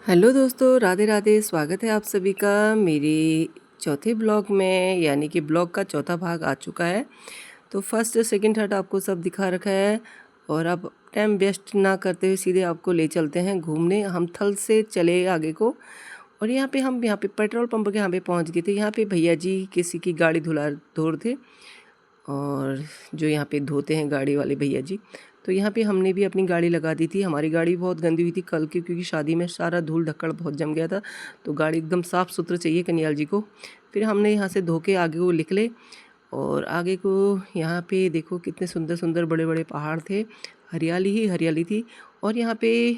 Hello दोस्तों, राधे राधे। स्वागत है आप सभी का मेरे चौथे ब्लॉग में, यानी कि ब्लॉग का चौथा भाग आ चुका है। तो फर्स्ट सेकंड थर्ड आपको सब दिखा रखा है और अब टाइम वेस्ट ना करते हुए सीधे आपको ले चलते हैं घूमने। हम थल से चले आगे को और यहाँ पे पेट्रोल पंप के यहाँ पे पहुँच गए थे। यहाँ पे भैया जी किसी की गाड़ी धो रहे थे और जो यहाँ पे धोते हैं गाड़ी वाले भैया जी। तो यहाँ पे हमने भी अपनी गाड़ी लगा दी थी। हमारी गाड़ी बहुत गंदी हुई थी कल की, क्योंकि शादी में सारा धूल धक्कड़ बहुत जम गया था। तो गाड़ी एकदम साफ़ सुथरा चाहिए कन्याल जी को। फिर हमने यहाँ से धो के आगे को निकले और आगे को यहाँ पे देखो कितने सुंदर सुंदर बड़े बड़े पहाड़ थे, हरियाली ही हरियाली थी। और यहाँ पे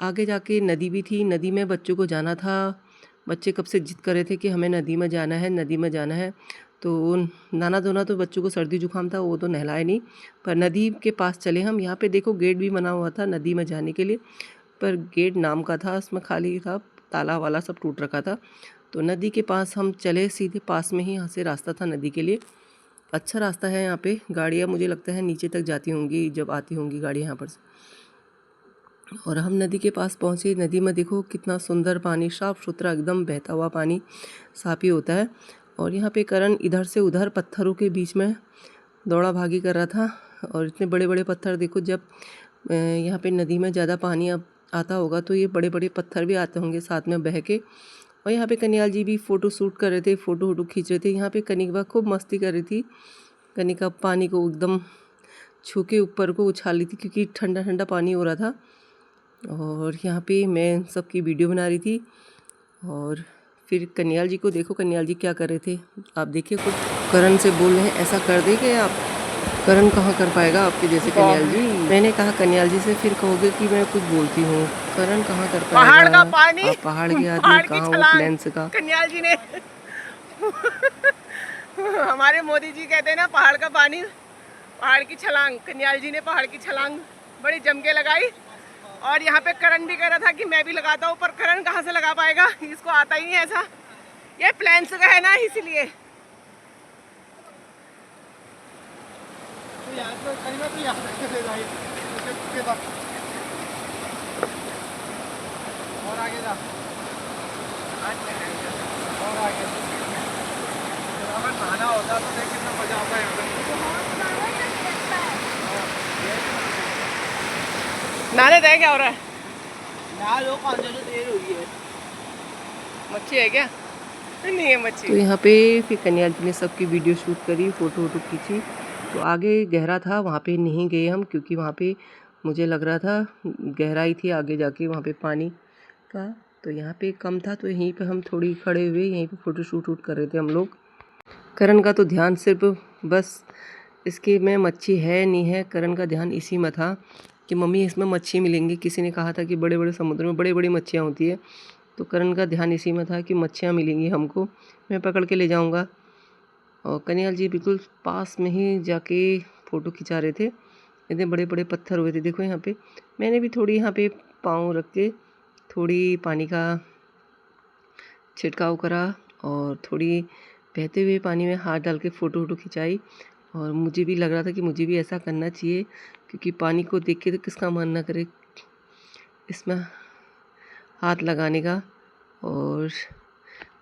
आगे जाके नदी भी थी। नदी में बच्चों को जाना था। बच्चे कब से जिद कर रहे थे कि हमें नदी में जाना है, नदी में जाना है। तो नाना धोना तो बच्चों को सर्दी जुकाम था, वो तो नहलाए नहीं, पर नदी के पास चले हम। यहाँ पे देखो गेट भी बना हुआ था नदी में जाने के लिए, पर गेट नाम का था, उसमें खाली था, ताला वाला सब टूट रखा था। तो नदी के पास हम चले, सीधे पास में ही यहाँ से रास्ता था नदी के लिए। अच्छा रास्ता है। यहाँ पे गाड़ियाँ मुझे लगता है नीचे तक जाती होंगी जब आती होंगी गाड़ी यहाँ पर से। और हम नदी के पास पहुँचे। नदी में देखो कितना सुंदर पानी, साफ सुथरा एकदम बहता हुआ पानी, साफ ही होता है। और यहाँ पे करण इधर से उधर पत्थरों के बीच में दौड़ा भागी कर रहा था। और इतने बड़े बड़े पत्थर देखो, जब यहाँ पे नदी में ज़्यादा पानी अब आता होगा तो ये बड़े बड़े पत्थर भी आते होंगे साथ में बह के। और यहाँ पे कन्याल जी भी फ़ोटो शूट कर रहे थे, फ़ोटो वोटो खींच रहे थे। यहाँ पे कनिका खूब मस्ती कर रही थी। कनिका पानी को एकदम छू के ऊपर को उछाल रही थी, क्योंकि ठंडा ठंडा पानी हो रहा था। और यहाँ पे मैं सबकी वीडियो बना रही थी। और फिर कन्याल जी को देखो, कन्याल जी क्या कर रहे थे आप देखिए। कुछ करण से बोल रहे हैं ऐसा कर देंगे आप। करण कहाँ कर पाएगा आपके जैसे कन्याल जी। मैंने कहा कन्याल जी से, फिर कहोगे कि मैं कुछ बोलती हूँ। करण कहाँ कर पाएगा। पहाड़ का पानी, आप पहाड़ के आदमी, कहाँ वो प्लेन्स का। कन्याल जी ने हमारे मोदी जी कहते हैं ना, पहाड़ का पानी पहाड़ की छलांग। कन्याल जी ने पहाड़ की छलांग बड़ी जम के लगाई। और यहाँ पे करण भी कह रहा था कि मैं भी लगाता हूँ, पर करण कहाँ से लगा पाएगा, इसको आता ही नहीं ऐसा। ये प्लेन्स का है ना, इसीलिए। और आगे जा, और आगे अगर नहाना होता तो देख कितना मजा आता है यहाँ पे। नहाने दे, क्या हो रहा है? नहा लो, पाँच देर हुई है। मच्छी है क्या? नहीं है मच्छी। तो यहाँ पे फिर कन्याल जी ने सबकी वीडियो शूट करी, फ़ोटो वोटो खींची। तो आगे गहरा था, वहाँ पे नहीं गए हम, क्योंकि वहाँ पे मुझे लग रहा था गहराई थी आगे जाके वहाँ पे पानी का। तो यहाँ पे कम था, तो यहीं पे हम थोड़ी खड़े हुए यहीं पे फ़ोटो शूट कर रहे थे हम लोग। करण का तो ध्यान सिर्फ बस इसके में मच्छी है नहीं है, करण का ध्यान इसी में था कि मम्मी इसमें मच्छी मिलेंगी। किसी ने कहा था कि बड़े बड़े समुद्र में बड़ी बड़ी मच्छियाँ होती है। तो करण का ध्यान इसी में था कि मच्छियाँ मिलेंगी हमको, मैं पकड़ के ले जाऊँगा। और कन्याल जी बिल्कुल पास में ही जाके फ़ोटो खिंचा रहे थे। इतने बड़े बड़े पत्थर हुए थे देखो यहाँ पे। मैंने भी थोड़ी यहाँ पे पाँव रख के थोड़ी पानी का छिड़काव करा और थोड़ी बहते हुए पानी में हाथ डाल के फ़ोटो वोटो खिंचाई। और मुझे भी लग रहा था कि मुझे भी ऐसा करना चाहिए, क्योंकि पानी को देख के तो किसका मन ना करे इसमें हाथ लगाने का। और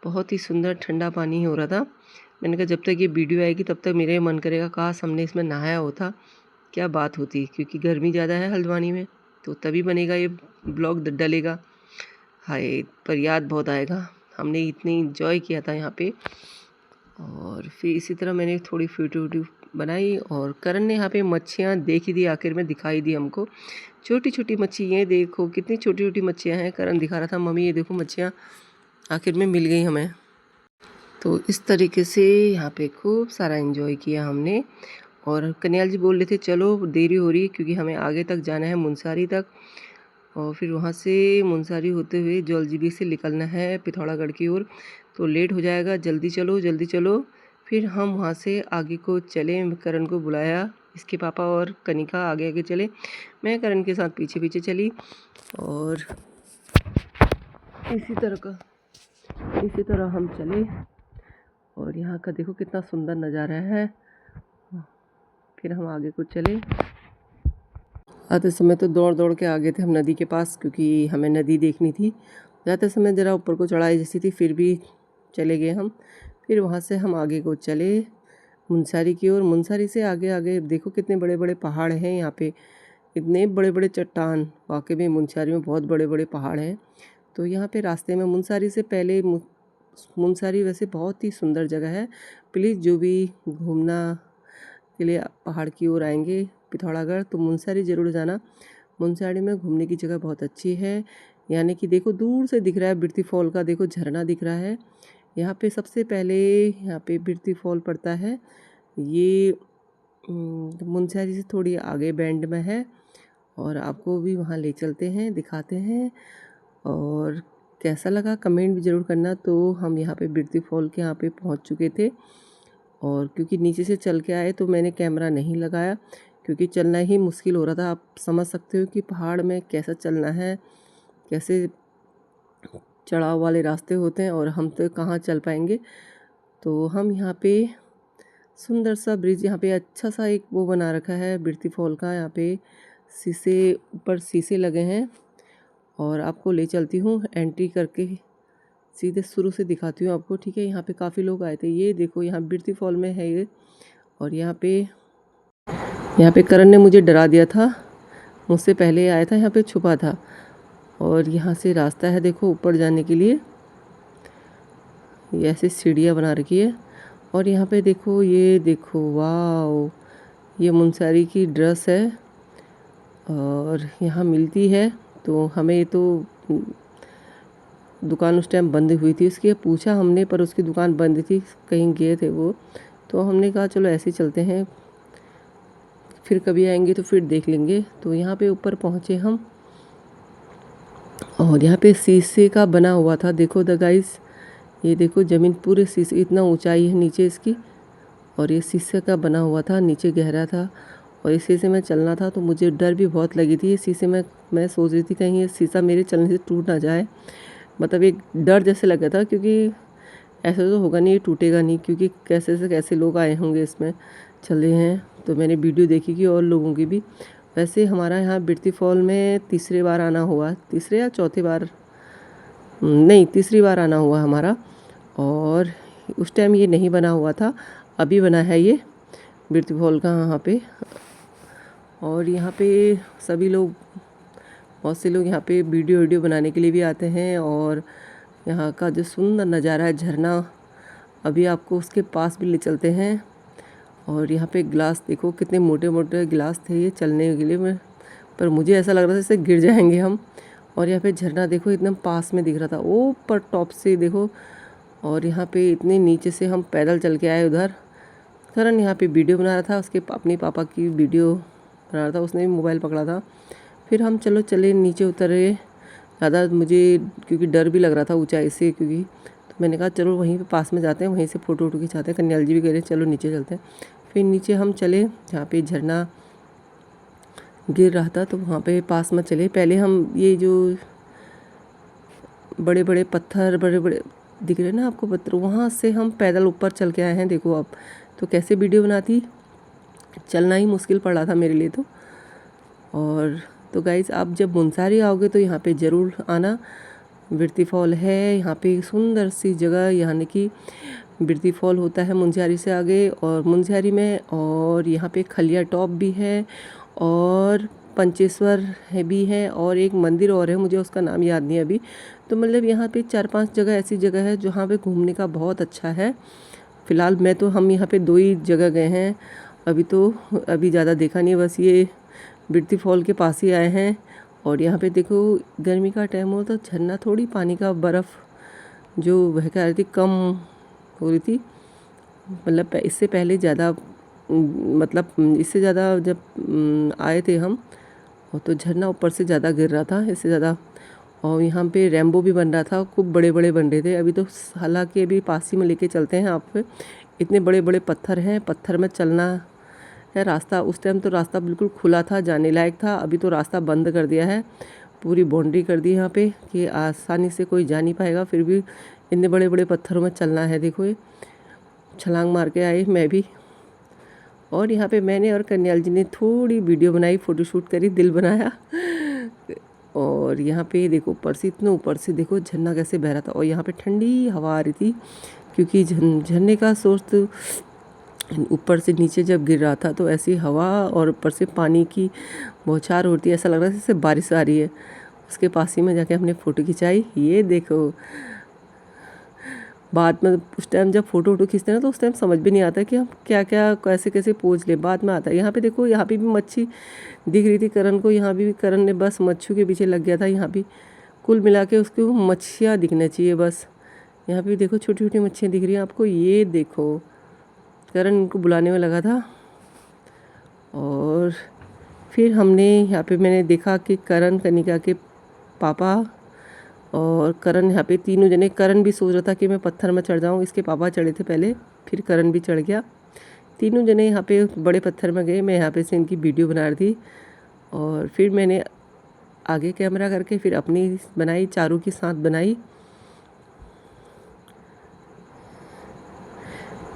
बहुत ही सुंदर ठंडा पानी हो रहा था। मैंने कहा जब तक ये वीडियो आएगी तब तक मेरे मन करेगा काश हमने इसमें नहाया होता, क्या बात होती। क्योंकि गर्मी ज़्यादा है हल्द्वानी में, तो तभी बनेगा ये ब्लॉग डलेगा। हाय, पर याद बहुत आएगा, हमने इतनी इंजॉय किया था यहाँ पे। और फिर इसी तरह मैंने थोड़ी फ़ोटो वोटो बनाई। और करण ने यहाँ पे मच्छियाँ देखी दी, आखिर में दिखाई दी हमको छोटी छोटी मच्छी। ये देखो कितनी छोटी छोटी मच्छियाँ हैं। करण दिखा रहा था मम्मी ये देखो मच्छियाँ आखिर में मिल गई हमें। तो इस तरीके से यहाँ पे खूब सारा एंजॉय किया हमने। और कन्याल जी बोल रहे थे चलो देरी हो रही है, क्योंकि हमें आगे तक जाना है मुनस्यारी तक। और फिर वहाँ से मुनस्यारी होते हुए जौलजीबी से निकलना है पिथौरागढ़ की ओर, तो लेट हो जाएगा, जल्दी चलो जल्दी चलो। फिर हम वहाँ से आगे को चले। करण को बुलाया, इसके पापा और कनिका आगे आगे चले, मैं करण के साथ पीछे पीछे चली। और इसी तरह हम चले। और यहाँ का देखो कितना सुंदर नज़ारा है। फिर हम आगे को चले आते समय तो दौड़ दौड़ के आ गए थे हम नदी के पास, क्योंकि हमें नदी देखनी थी। जाते समय ज़रा ऊपर को चढ़ाई जैसी थी, फिर भी चले गए हम। फिर वहाँ से हम आगे को चले मुनस्यारी की ओर। मुनस्यारी से आगे आगे देखो कितने बड़े बड़े पहाड़ हैं यहाँ पे, इतने बड़े बड़े चट्टान। वाकई में मुनस्यारी में बहुत बड़े बड़े पहाड़ हैं। तो यहाँ पे रास्ते में मुनस्यारी से पहले मुनस्यारी वैसे बहुत ही सुंदर जगह है। प्लीज़ जो भी घूमना के लिए पहाड़ की ओर आएंगे पिथौरागढ़, तो मुनस्यारी ज़रूर जाना। मुनस्यारी में घूमने की जगह बहुत अच्छी है। यानी कि देखो दूर से दिख रहा है बिरती फॉल का, देखो झरना दिख रहा है। यहाँ पे सबसे पहले यहाँ पे बिरती फॉल पड़ता है। ये मुनस्यारी से थोड़ी आगे बैंड में है, और आपको भी वहाँ ले चलते हैं, दिखाते हैं। और कैसा लगा कमेंट भी ज़रूर करना। तो हम यहाँ पे बिरती फॉल के यहाँ पे पहुँच चुके थे, और क्योंकि नीचे से चल के आए तो मैंने कैमरा नहीं लगाया, क्योंकि चलना ही मुश्किल हो रहा था। आप समझ सकते हो कि पहाड़ में कैसा चलना है, कैसे चढ़ाव वाले रास्ते होते हैं, और हम तो कहाँ चल पाएंगे। तो हम यहाँ पे सुंदर सा ब्रिज, यहाँ पे अच्छा सा एक वो बना रखा है बिरती फॉल का। यहाँ पे शीशे, ऊपर शीशे लगे हैं, और आपको ले चलती हूँ एंट्री करके, सीधे शुरू से दिखाती हूँ आपको, ठीक है। यहाँ पे काफ़ी लोग आए थे। ये देखो यहाँ बिरती फॉल में है ये, और यहाँ पे करण ने मुझे डरा दिया था, मुझसे पहले आया था, यहाँ पे छुपा था। और यहाँ से रास्ता है देखो ऊपर जाने के लिए, ये ऐसे सीढ़ियाँ बना रखी है। और यहाँ पे देखो, ये देखो, वाह, ये मुनस्यारी की ड्रेस है, और यहाँ मिलती है। तो हमें तो दुकान उस टाइम बंद हुई थी उसकी, पूछा हमने, पर उसकी दुकान बंद थी, कहीं गए थे वो। तो हमने कहा चलो ऐसे ही चलते हैं, फिर कभी आएंगे तो फिर देख लेंगे। तो यहाँ पे ऊपर पहुँचे हम, और यहाँ पे शीशे का बना हुआ था, देखो द गाइस, ये देखो ज़मीन पूरे शीशे, इतना ऊंचाई है नीचे इसकी, और ये शीशे का बना हुआ था, नीचे गहरा था। और इस शीशे में चलना था तो मुझे डर भी बहुत लगी थी। ये शीशे में मैं सोच रही थी कहीं ये शीशा मेरे चलने से टूट ना जाए, मतलब एक डर जैसे लगा था, क्योंकि ऐसा तो होगा नहीं, ये टूटेगा नहीं, क्योंकि कैसे से कैसे लोग आए होंगे इसमें चले हैं। तो मैंने वीडियो देखी कि और लोगों की भी। वैसे हमारा यहाँ बिरती फॉल में तीसरी बार आना हुआ, तीसरे या चौथी बार, नहीं तीसरी बार आना हुआ हमारा। और उस टाइम ये नहीं बना हुआ था, अभी बना है ये बिरती फॉल का यहाँ पे। और यहाँ पे सभी लोग, बहुत से लोग यहाँ पे वीडियो बनाने के लिए भी आते हैं। और यहाँ का जो सुंदर नज़ारा है, झरना, अभी आपको उसके पास भी ले चलते हैं। और यहाँ पे ग्लास देखो, कितने मोटे मोटे गिलास थे ये चलने के लिए, पर मुझे ऐसा लग रहा था जैसे गिर जाएंगे हम। और यहाँ पे झरना देखो एकदम पास में दिख रहा था, ऊपर टॉप से देखो। और यहाँ पे इतने नीचे से हम पैदल चल के आए उधर। करण यहाँ पे वीडियो बना रहा था, उसके अपने पापा की वीडियो बना रहा था, उसने भी मोबाइल पकड़ा था। फिर हम चले नीचे उतरे, ज़्यादा मुझे क्योंकि डर भी लग रहा था ऊंचाई से, क्योंकि तो मैंने कहा चलो वहीं पे पास में जाते हैं, वहीं से फ़ोटो खिंचाते हैं। कन्याल जी भी कह रहे चलो नीचे चलते हैं। फिर नीचे हम चले, जहाँ पे झरना गिर रहा था, तो वहाँ पे पास में चले। पहले हम ये जो बड़े बड़े पत्थर, बड़े बड़े दिख रहे हैं ना आपको पत्थर, वहाँ से हम पैदल ऊपर चल के आए हैं। देखो अब तो कैसे वीडियो बनाती, चलना ही मुश्किल पड़ रहा था मेरे लिए तो। और तो गाइज़ आप जब मुनस्यारी आओगे तो यहाँ पे ज़रूर आना। बिरती फॉल है यहाँ पे, सुंदर सी जगह, यानी कि बिरती फॉल होता है मुनस्यारी से आगे, और मुनस्यारी में। और यहाँ पे खलिया टॉप भी है, और पंचेश्वर है भी है, और एक मंदिर और है, मुझे उसका नाम याद नहीं अभी। तो मतलब यहाँ पे 4-5 जगह ऐसी जगह है जहाँ पे घूमने का बहुत अच्छा है। फ़िलहाल हम यहाँ पे 2 ही जगह गए हैं अभी ज़्यादा देखा नहीं, बस ये बिरती फॉल के पास ही आए हैं। और यहाँ पे देखो गर्मी का टाइम हो तो झरना, थोड़ी पानी का बर्फ़ जो बह के आ रही थी कम हो रही थी, मतलब इससे पहले ज़्यादा, मतलब इससे ज़्यादा जब आए थे हम, तो झरना ऊपर से ज़्यादा गिर रहा था, इससे ज़्यादा। और यहाँ पे रेम्बो भी बन रहा था, खूब बड़े बड़े बन रहे थे। अभी तो हालांकि अभी पास ही में लेके चलते हैं आप, इतने बड़े बड़े पत्थर हैं, पत्थर में चलना है। रास्ता उस टाइम तो रास्ता बिल्कुल खुला था, जाने लायक था, अभी तो रास्ता बंद कर दिया है, पूरी बाउंड्री कर दी यहाँ पे कि आसानी से कोई जा नहीं पाएगा। फिर भी इतने बड़े बड़े पत्थरों में चलना है। देखो ये छलांग मार के आए मैं भी, और यहाँ पे मैंने और कन्याल जी ने थोड़ी वीडियो बनाई, फ़ोटोशूट करी, दिल बनाया। और यहाँ पे देखो ऊपर से, इतना ऊपर से देखो झरना कैसे बह रहा था, और यहाँ पे ठंडी हवा आ रही थी, क्योंकि झरने का सोर्स तो ऊपर से नीचे जब गिर रहा था तो ऐसी हवा और ऊपर से पानी की बौछार होती है, ऐसा लग रहा था जैसे बारिश आ रही है। उसके पास ही में जाके हमने फ़ोटो खिंचाई। ये देखो, बाद में उस टाइम जब फ़ोटो खींचते हैं ना तो उस टाइम समझ भी नहीं आता कि हम क्या क्या कैसे कैसे पोज लें, बाद में आता है। यहाँ पे देखो, यहाँ पे भी मच्छी दिख रही थी करण को, यहाँ भी करण ने बस मच्छू के पीछे लग गया था। यहाँ भी कुल मिला के उसको मच्छियाँ दिखना चाहिए बस। यहाँ पे देखो छोटी छोटी मच्छियाँ दिख रही हैं आपको। ये देखो, करण इनको बुलाने में लगा था। और फिर हमने यहाँ पे मैंने देखा कि करण, कनिका के पापा और करण यहाँ पे तीनों जने, करण भी सोच रहा था कि मैं पत्थर में चढ़ जाऊँ, इसके पापा चढ़े थे पहले, फिर करण भी चढ़ गया। तीनों जने यहाँ पे बड़े पत्थर में गए। मैं यहाँ पे से इनकी वीडियो बना रही थी, और फिर मैंने आगे कैमरा करके फिर अपनी बनाई, चारों के साथ बनाई।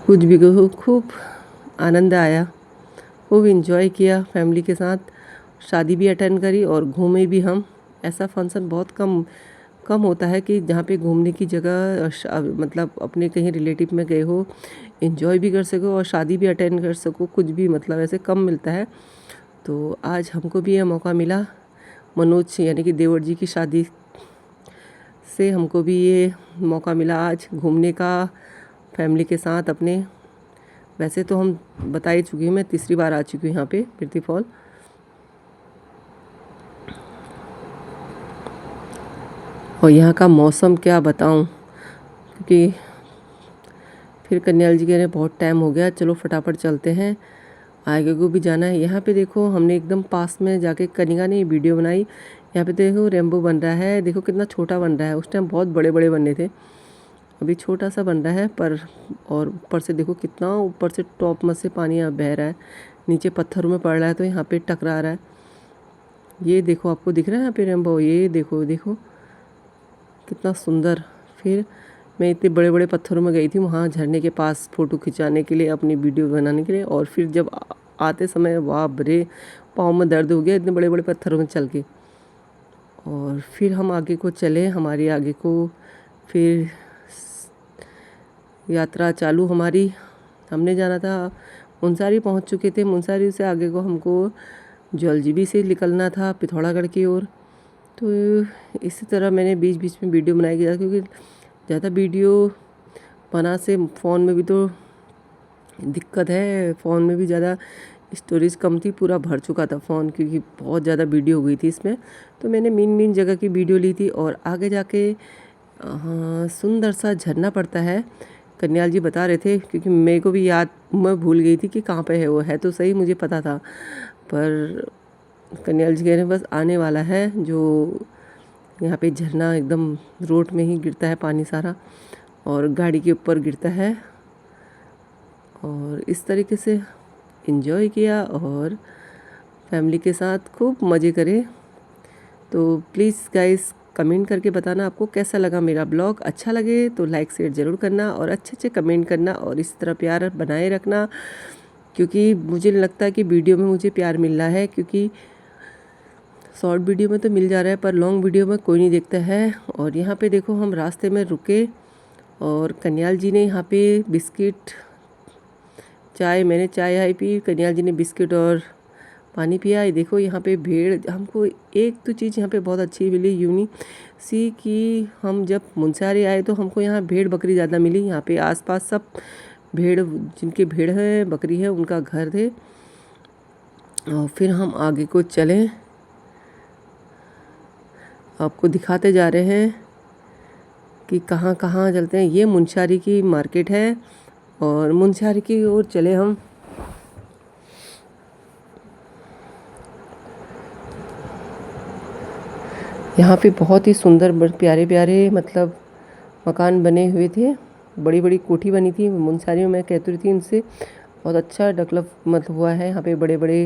कुछ भी कहो, खूब आनंद आया, खूब इन्जॉय किया फैमिली के साथ। शादी भी अटेंड करी और घूमे भी हम। ऐसा फंक्शन बहुत कम होता है कि जहाँ पे घूमने की जगह मतलब अपने कहीं रिलेटिव में गए हो, इन्जॉय भी कर सको और शादी भी अटेंड कर सको, कुछ भी मतलब ऐसे कम मिलता है। तो आज हमको भी यह मौका मिला, मनोज यानी कि देवर जी की शादी से हमको भी ये मौका मिला आज घूमने का फैमिली के साथ अपने। वैसे तो हम बता ही चुकी हूँ, मैं तीसरी बार आ चुकी हूँ यहाँ पे कीर्ति फॉल। और यहाँ का मौसम क्या बताऊँ, क्योंकि फिर कन्याल जी कह रहे बहुत टाइम हो गया, चलो फटाफट चलते हैं, आगे को भी जाना है। यहाँ पे देखो हमने एकदम पास में जाके कनिका ने वीडियो बनाई। यहाँ पे देखो रेम्बो बन रहा है, देखो कितना छोटा बन रहा है, उस टाइम बहुत बड़े बड़े बनने थे, अभी छोटा सा बन रहा है पर। और ऊपर से देखो कितना ऊपर से टॉप में से पानी बह रहा है, नीचे पत्थरों में पड़ रहा है तो यहाँ पे टकरा रहा है। ये देखो आपको दिख रहा है यहाँ पे रेम्बो, ये देखो देखो कितना सुंदर। फिर मैं इतने बड़े बड़े पत्थरों में गई थी वहाँ झरने के पास फ़ोटो खिंचाने के लिए, अपनी वीडियो बनाने के लिए। और फिर जब आते समय बाप रे, पाँव में दर्द हो गया इतने बड़े बड़े पत्थरों में चल के। और फिर हम आगे को चले, हमारी आगे को फिर यात्रा चालू हमारी। हमने जाना था, मुनस्यारी पहुँच चुके थे, मुनस्यारी से आगे को हमको जलजीबी से निकलना था पिथौरागढ़ की ओर। तो इसी तरह मैंने बीच बीच में वीडियो बनाई गया, क्योंकि ज़्यादा वीडियो बना से फ़ोन में भी तो दिक्कत है, फ़ोन में भी ज़्यादा स्टोरेज कम थी, पूरा भर चुका था फ़ोन, क्योंकि बहुत ज़्यादा वीडियो हो गई थी इसमें। तो मैंने मेन जगह की वीडियो ली थी। और आगे जाके सुंदर सा झरना पड़ता है, कन्याल जी बता रहे थे, क्योंकि मेरे को भी याद, मैं भूल गई थी कि कहाँ पे है वो। है तो सही, मुझे पता था, पर कन्याल जी कह रहे हैं बस आने वाला है, जो यहाँ पे झरना एकदम रोड में ही गिरता है पानी सारा, और गाड़ी के ऊपर गिरता है। और इस तरीके से इन्जॉय किया और फैमिली के साथ खूब मज़े करे। तो प्लीज़ गाइस कमेंट करके बताना आपको कैसा लगा मेरा ब्लॉग। अच्छा लगे तो लाइक शेयर ज़रूर करना और अच्छे कमेंट करना, और इस तरह प्यार बनाए रखना, क्योंकि मुझे लगता है कि वीडियो में मुझे प्यार मिल रहा है, क्योंकि शॉर्ट वीडियो में तो मिल जा रहा है पर लॉन्ग वीडियो में कोई नहीं देखता है। और यहाँ पे देखो हम रास्ते में रुके, और कन्याल जी ने यहाँ पे बिस्किट, चाय, मैंने चाय पी, कन्याल जी ने बिस्किट और पानी पिया। ये देखो यहाँ पे भेड़, हमको एक तो चीज़ यहाँ पे बहुत अच्छी मिली, यूनिक सी, कि हम जब मुनस्यारी आए तो हमको यहाँ भेड़ बकरी ज़्यादा मिली। यहाँ पे आसपास सब भेड़, जिनके भेड़ है बकरी है, उनका घर थे। और फिर हम आगे को चलें, आपको दिखाते जा रहे हैं कि कहाँ कहाँ चलते हैं। ये मुनस्यारी की मार्केट है, और मुनस्यारी की ओर चले हम। यहाँ पे बहुत ही सुंदर प्यारे प्यारे मतलब मकान बने हुए थे, बड़ी बड़ी कोठी बनी थी मुनस्यारी में। मैं कहती थी इनसे बहुत अच्छा डेवलप मतलब हुआ है। यहाँ पे बड़े बड़े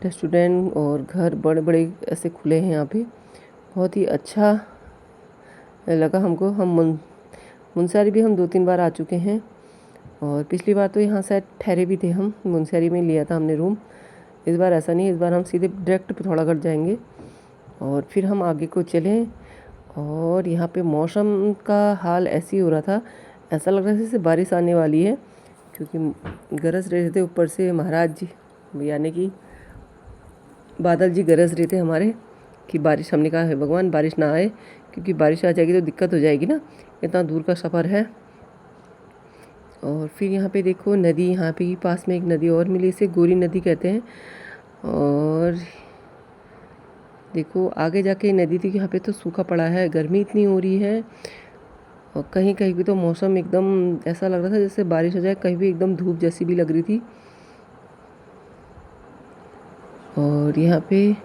रेस्टोरेंट और घर बड़े बड़े ऐसे खुले हैं यहाँ पे, बहुत ही अच्छा लगा हमको। हम मुनस्यारी भी हम 2-3 बार आ चुके हैं, और पिछली बार तो यहाँ शायद ठहरे भी थे हम, मुनस्यारी में लिया था हमने रूम। इस बार ऐसा नहीं, इस बार हम सीधे डायरेक्ट पिथौरागढ़ जाएंगे और फिर हम आगे को चलें। और यहाँ पे मौसम का हाल ऐसे ही हो रहा था, ऐसा लग रहा था जैसे बारिश आने वाली है, क्योंकि गरज रहे थे ऊपर से महाराज जी, यानी कि बादल जी गरज रहे थे हमारे कि बारिश। हमने कहा है भगवान बारिश ना आए, क्योंकि बारिश आ जाएगी तो दिक्कत हो जाएगी ना, इतना दूर का सफ़र है। और फिर यहाँ पे देखो नदी, यहाँ पे ही पास में एक नदी और मिली, इसे गोरी नदी कहते हैं। और देखो आगे जाके नदी थी, यहाँ पे तो सूखा पड़ा है, गर्मी इतनी हो रही है। और कहीं कहीं भी तो मौसम एकदम ऐसा लग रहा था जैसे बारिश हो जाए, कहीं भी एकदम धूप जैसी भी लग रही थी। और यहाँ पे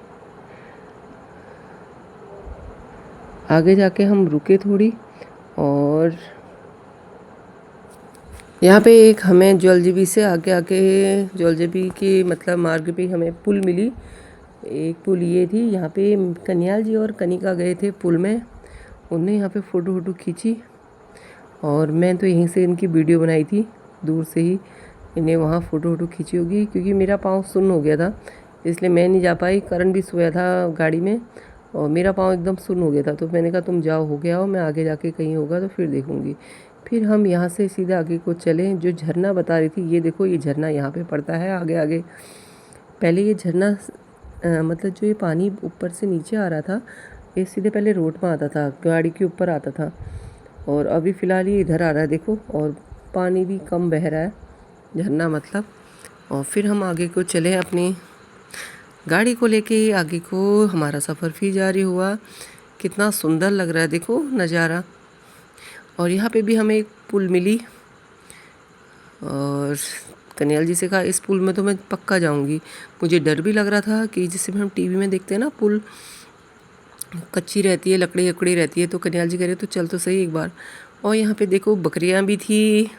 आगे जाके हम रुके थोड़ी, और यहाँ पे एक हमें जलजीबी से आगे आके जलजीबी के मतलब मार्ग पे हमें पुल मिली। एक पुल ये थी, यहाँ पे कन्याल जी और कनिका गए थे पुल में, उन्होंने यहाँ पे फ़ोटो खींची और मैं तो यहीं से इनकी वीडियो बनाई थी, दूर से ही इन्हें वहाँ फ़ोटो खींची होगी। क्योंकि मेरा पाँव सुन्न हो गया था, इसलिए मैं नहीं जा पाई। करण भी सोया था गाड़ी में और मेरा पाँव एकदम सुन्न हो गया था, तो मैंने कहा तुम जाओ, हो गया हो, मैं आगे जाके कहीं होगा तो फिर देखूँगी। फिर हम यहाँ से सीधा आगे को चले। जो झरना बता रही थी, ये देखो ये झरना यहाँ पे पड़ता है आगे आगे। पहले ये झरना मतलब जो ये पानी ऊपर से नीचे आ रहा था, ये सीधे पहले रोड में आता था, गाड़ी के ऊपर आता था, और अभी फ़िलहाल ये इधर आ रहा है देखो, और पानी भी कम बह रहा है, झरना मतलब। और फिर हम आगे को चले अपनी गाड़ी को लेके, आगे को हमारा सफ़र फिर जारी हुआ। कितना सुंदर लग रहा है देखो नज़ारा। और यहाँ पे भी हमें एक पुल मिली, और कन्याल जी से कहा इस पुल में तो मैं पक्का जाऊँगी। मुझे डर भी लग रहा था कि जिससे हम टीवी में देखते हैं ना, पुल कच्ची रहती है, लकड़ी लकड़ी रहती है, तो कन्याल जी कह रहे तो चल तो सही एक बार। और यहाँ पे देखो बकरियाँ भी थी,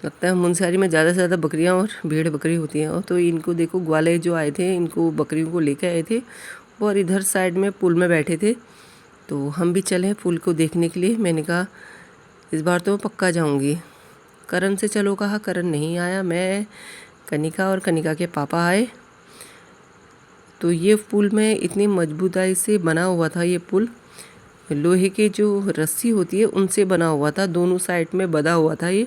लगता है मुनस्यारी में ज़्यादा से ज़्यादा बकरियाँ और भेड़ बकरी होती हैं। और तो इनको देखो ग्वाले जो आए थे, इनको बकरियों को लेकर आए थे और इधर साइड में पुल में बैठे थे। तो हम भी चले पुल को देखने के लिए। मैंने कहा इस बार तो मैं पक्का जाऊंगी। करण से चलो कहा, करण नहीं आया। मैं, कनिका और कनिका के पापा आए। तो ये पुल में इतनी मजबूताई से बना हुआ था, ये पुल लोहे के जो रस्सी होती है उनसे बना हुआ था, दोनों साइड में बंधा हुआ था ये।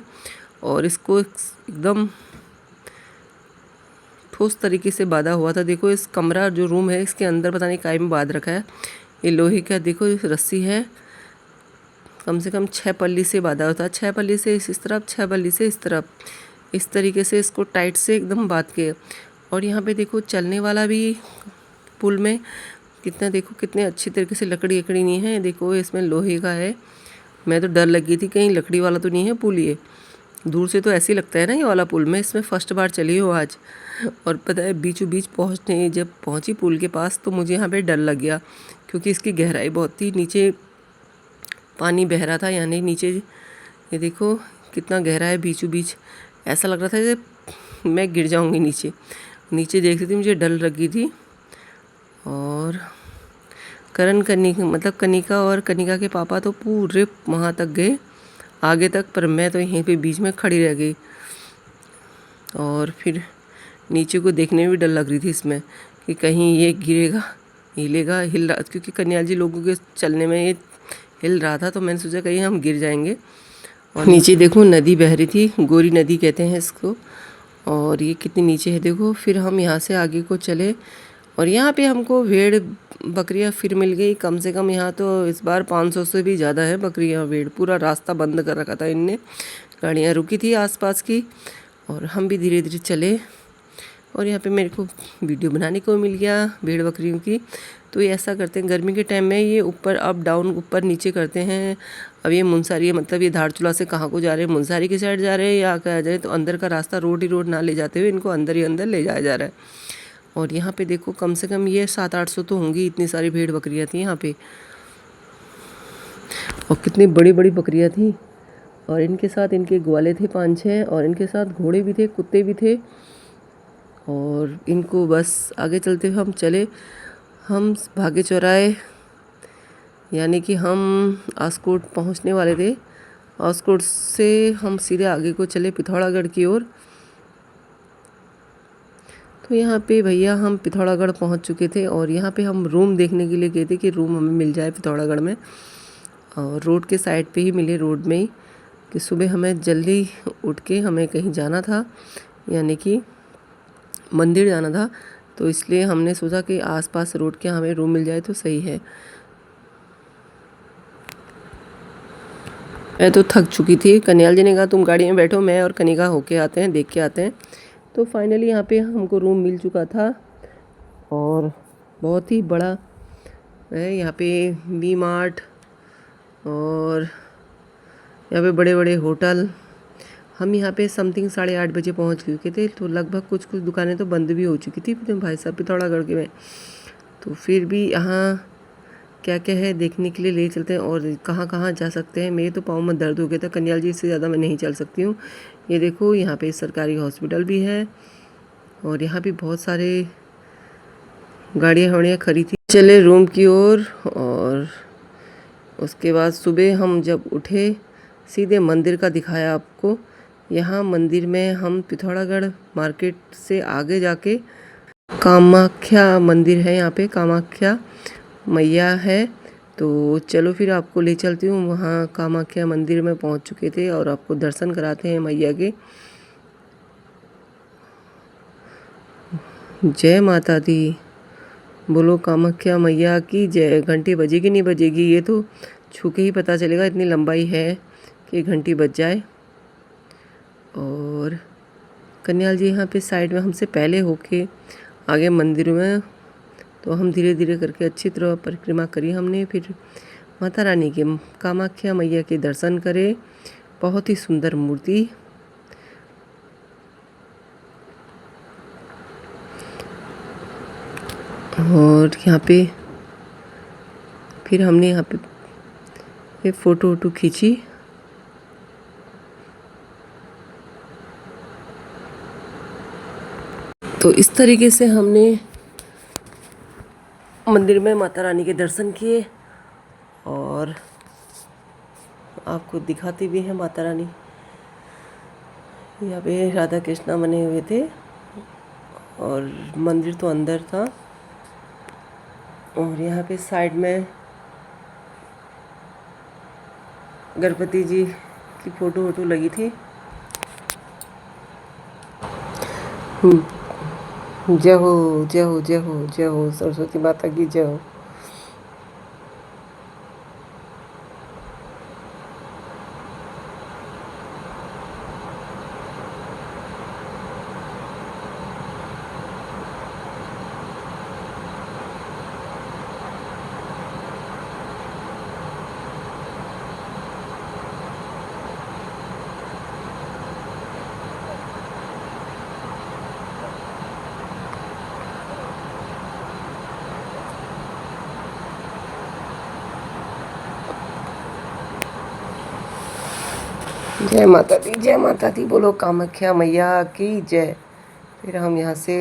और इसको एकदम ठोस तरीके से बांधा हुआ था। देखो इस कमरा जो रूम है, इसके अंदर पता नहीं काय में बांध रखा है। ये लोहे का देखो रस्सी है, कम से कम 6 पल्ली से बांधा होता है, 6 पल्ली से इस तरफ, 6 पल्ली से इस तरफ, इस तरीके से इसको टाइट से एकदम बांध के। और यहाँ पे देखो चलने वाला भी पुल में कितना, देखो कितने अच्छी तरीके से लकड़ी अकड़ी नहीं है, देखो इसमें लोहे का है। मैं तो डर लगी थी कहीं लकड़ी वाला तो नहीं है पुल। ये दूर से तो ऐसे ही लगता है ना ये वाला पुल। मैं इसमें फर्स्ट बार चली हूँ आज, और पता है बीचों बीच पहुँचने जब पहुँची पुल के पास तो मुझे यहाँ पे डर लग गया, क्योंकि इसकी गहराई बहुत थी, नीचे पानी बह रहा था, यानी नीचे ये देखो कितना गहरा है बीचों बीच। ऐसा लग रहा था जैसे मैं गिर जाऊंगी नीचे। नीचे देख रही थी, मुझे डर लगी थी। और करण मतलब कनिका और कनिका के पापा तो पूरे वहाँ तक गए, आगे तक, पर मैं तो यहीं पे बीच में खड़ी रह गई। और फिर नीचे को देखने में भी डर लग रही थी इसमें कि कहीं ये गिरेगा, हिलेगा, हिल रहा, क्योंकि कन्याल जी लोगों के चलने में ये हिल रहा था, तो मैंने सोचा कहीं हम गिर जाएंगे। और नीचे देखो नदी बह रही थी, गोरी नदी कहते हैं इसको, और ये कितनी नीचे है देखो। फिर हम यहाँ से आगे को चले, और यहाँ पे हमको भेड़ बकरियाँ फिर मिल गई, कम से कम यहाँ तो इस बार 500 से भी ज़्यादा है बकरियाँ भेड़। पूरा रास्ता बंद कर रखा था इनने, गाड़ियाँ रुकी थी आसपास की, और हम भी धीरे धीरे चले। और यहाँ पे मेरे को वीडियो बनाने को मिल गया भेड़ बकरियों की। तो ये ऐसा करते हैं गर्मी के टाइम में, ये ऊपर अप डाउन ऊपर नीचे करते हैं। अब ये मुनस्यारी मतलब ये धारचूला से कहाँ को जा रहे हैं, मुनस्यारी की साइड जा रहे हैं या कहा जाए तो अंदर का रास्ता, रोड ही रोड ना ले जाते हुए इनको अंदर ही अंदर ले जाया जा रहा है। और यहाँ पे देखो कम से कम ये 700-800 तो होंगी, इतनी सारी भेड़ बकरियाँ थी यहाँ पे, और कितनी बड़ी बड़ी बकरियाँ थी। और इनके साथ इनके ग्वाले थे 5-6, और इनके साथ घोड़े भी थे, कुत्ते भी थे। और इनको बस आगे चलते हुए हम चले, हम भागे चौराहे, यानी कि हम आसकोट पहुंचने वाले थे। हौसकोट से हम सीधे आगे को चले पिथौरागढ़ की ओर। तो यहाँ पे भैया हम पिथौरागढ़ पहुँच चुके थे और यहाँ पे हम रूम देखने के लिए गए थे कि रूम हमें मिल जाए पिथौरागढ़ में, और रोड के साइड पे ही मिले, रोड में ही, कि सुबह हमें जल्दी उठ के हमें कहीं जाना था, यानी कि मंदिर जाना था। तो इसलिए हमने सोचा कि आसपास रोड के हमें रूम मिल जाए तो सही है। मैं तो थक चुकी थी। कन्याल जी ने कहा तुम गाड़ी में बैठो, मैं और कनिका होके आते हैं, देख के आते हैं। तो फाइनली यहाँ पे हमको रूम मिल चुका था और बहुत ही बड़ा है। यहाँ पे वी मार्ट और यहाँ पे बड़े बड़े होटल। हम यहाँ पे समथिंग 8:30 बजे पहुँच चुके थे, तो लगभग कुछ कुछ दुकानें तो बंद भी हो चुकी थी भाई साहब पिथौरागढ़ के में। तो फिर भी यहाँ क्या क्या है देखने के लिए ले चलते हैं और कहाँ कहाँ जा सकते हैं। मेरे तो पाँव में दर्द हो गया था, कन्याल जी इससे ज़्यादा मैं नहीं चल सकती हूँ। ये देखो यहाँ पे सरकारी हॉस्पिटल भी है और यहाँ भी बहुत सारे गाड़ियाँ वाड़ियाँ खड़ी थी। चले रूम की ओर और उसके बाद सुबह हम जब उठे सीधे मंदिर का दिखाया आपको। यहाँ मंदिर में हम पिथौरागढ़ मार्केट से आगे जाके कामाख्या मंदिर है, यहाँ पे कामाख्या मैया है। तो चलो फिर आपको ले चलती हूँ वहाँ। कामाख्या मंदिर में पहुँच चुके थे और आपको दर्शन कराते हैं मैया के। जय माता दी, बोलो कामाख्या मैया की जय। घंटी बजेगी नहीं बजेगी ये तो छू के ही पता चलेगा, इतनी लंबाई है कि घंटी बज जाए। और कन्याल जी यहाँ पे साइड में हमसे पहले होके आगे मंदिर में, तो हम धीरे धीरे करके अच्छी तरह परिक्रमा करी हमने। फिर माता रानी के, कामाख्या मैया के दर्शन करे। बहुत ही सुंदर मूर्ति। और यहाँ पे फिर हमने यहाँ पे फ़ोटो वोटो खींची। तो इस तरीके से हमने मंदिर में माता रानी के दर्शन किए और आपको दिखाती भी है माता रानी। यहाँ पे राधा कृष्णा बने हुए थे और मंदिर तो अंदर था। और यहाँ पे साइड में गणपति जी की फ़ोटो वोटो लगी थी। जय हो जय हो जय हो जय हो, सरस्वती माता की जय हो। जय माता दी, जय माता दी, बोलो कामाख्या मैया की जय। फिर हम यहाँ से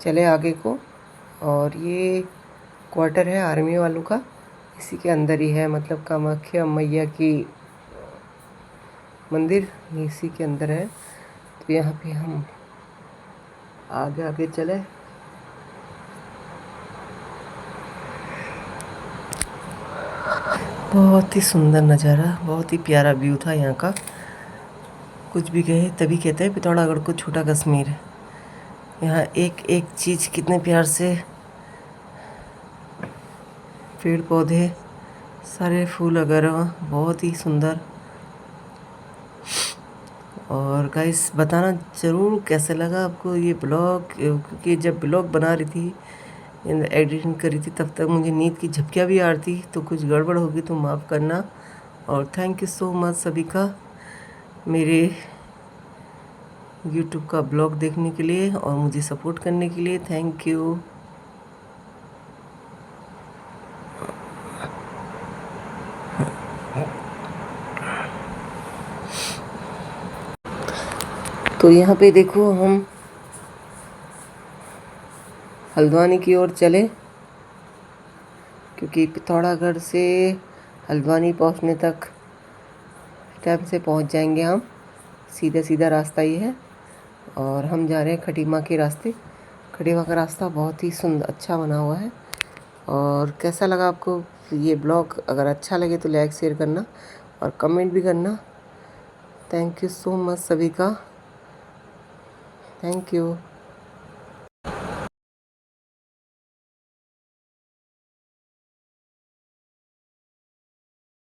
चले आगे को और ये क्वार्टर है आर्मी वालों का, इसी के अंदर ही है, मतलब कामाख्या मैया की मंदिर इसी के अंदर है। तो यहाँ पे हम आगे आगे चले। बहुत ही सुंदर नज़ारा, बहुत ही प्यारा व्यू था यहाँ का। कुछ भी कहे तभी कहते हैं पिथौरागढ़ को छोटा कश्मीर है। यहाँ एक एक चीज़ कितने प्यार से, पेड़ पौधे सारे फूल वगैरह बहुत ही सुंदर। और गाइस बताना ज़रूर कैसे लगा आपको ये ब्लॉग, क्योंकि जब ब्लॉग बना रही थी, एडिटिंग करी थी, तब तक मुझे नींद की झपकियाँ भी आ रही थी, तो कुछ गड़बड़ होगी तो माफ़ करना। और थैंक यू सो मच सभी का मेरे YouTube का ब्लॉग देखने के लिए और मुझे सपोर्ट करने के लिए। Thank you. तो यहाँ पे देखो हम हल्द्वानी की ओर चले, क्योंकि पिथौरागढ़ से हल्द्वानी पहुँचने तक टाइम से पहुंच जाएंगे हम। सीधा सीधा रास्ता ये है और हम जा रहे हैं खटीमा के रास्ते। खटीमा का रास्ता बहुत ही सुंदर अच्छा बना हुआ है। और कैसा लगा आपको ये ब्लॉग? अगर अच्छा लगे तो लाइक शेयर करना और कमेंट भी करना। थैंक यू सो मच सभी का। Thank you.